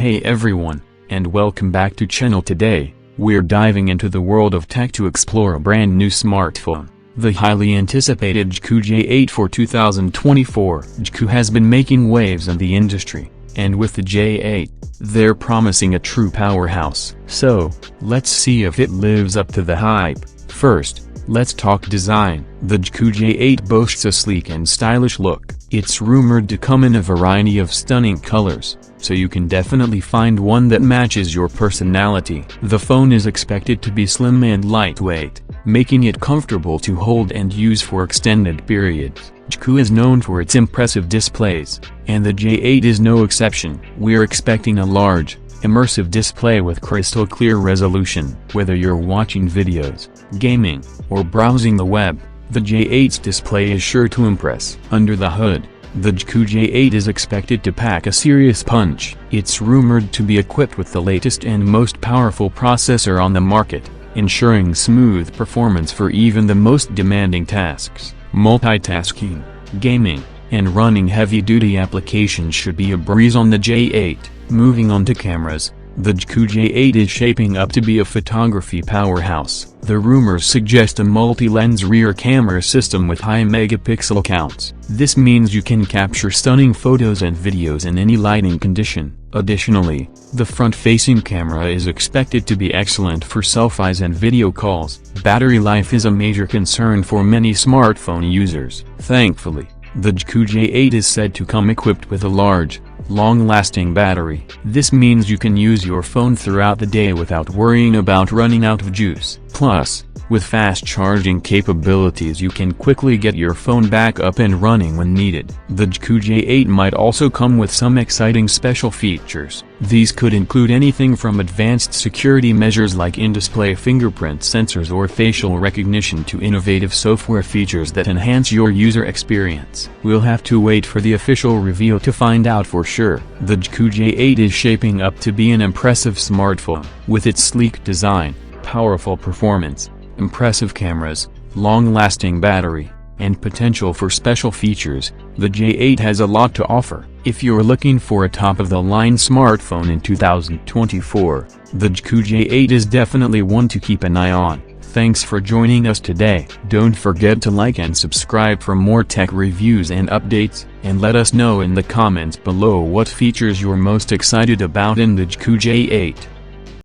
Hey everyone, and welcome back to channel. Today, we're diving into the world of tech to explore a brand new smartphone, the highly anticipated Jaecoo J8 for 2024. Jaecoo has been making waves in the industry, and with the J8, they're promising a true powerhouse. So, let's see if it lives up to the hype. First, let's talk design. The Jaecoo J8 boasts a sleek and stylish look. It's rumored to come in a variety of stunning colors, so you can definitely find one that matches your personality. The phone is expected to be slim and lightweight, making it comfortable to hold and use for extended periods. Jaecoo is known for its impressive displays, and the J8 is no exception. We're expecting a large, immersive display with crystal clear resolution. Whether you're watching videos, gaming, or browsing the web, the J8's display is sure to impress. Under the hood, the Jaecoo J8 is expected to pack a serious punch. It's rumored to be equipped with the latest and most powerful processor on the market, ensuring smooth performance for even the most demanding tasks. Multitasking, gaming, and running heavy-duty applications should be a breeze on the J8. Moving on to cameras, the Jaecoo J8 is shaping up to be a photography powerhouse. The rumors suggest a multi-lens rear camera system with high megapixel counts. This means you can capture stunning photos and videos in any lighting condition. Additionally, the front-facing camera is expected to be excellent for selfies and video calls. Battery life is a major concern for many smartphone users. Thankfully, the Jaecoo J8 is said to come equipped with a large, long-lasting battery. This means you can use your phone throughout the day without worrying about running out of juice. Plus, with fast charging capabilities, you can quickly get your phone back up and running when needed. The Jaecoo J8 might also come with some exciting special features. These could include anything from advanced security measures like in-display fingerprint sensors or facial recognition to innovative software features that enhance your user experience. We'll have to wait for the official reveal to find out for sure. The Jaecoo J8 is shaping up to be an impressive smartphone. With its sleek design, powerful performance, impressive cameras, long-lasting battery, and potential for special features, the J8 has a lot to offer. If you're looking for a top-of-the-line smartphone in 2024, the Jaecoo J8 is definitely one to keep an eye on. Thanks for joining us today. Don't forget to like and subscribe for more tech reviews and updates, and let us know in the comments below what features you're most excited about in the Jaecoo J8.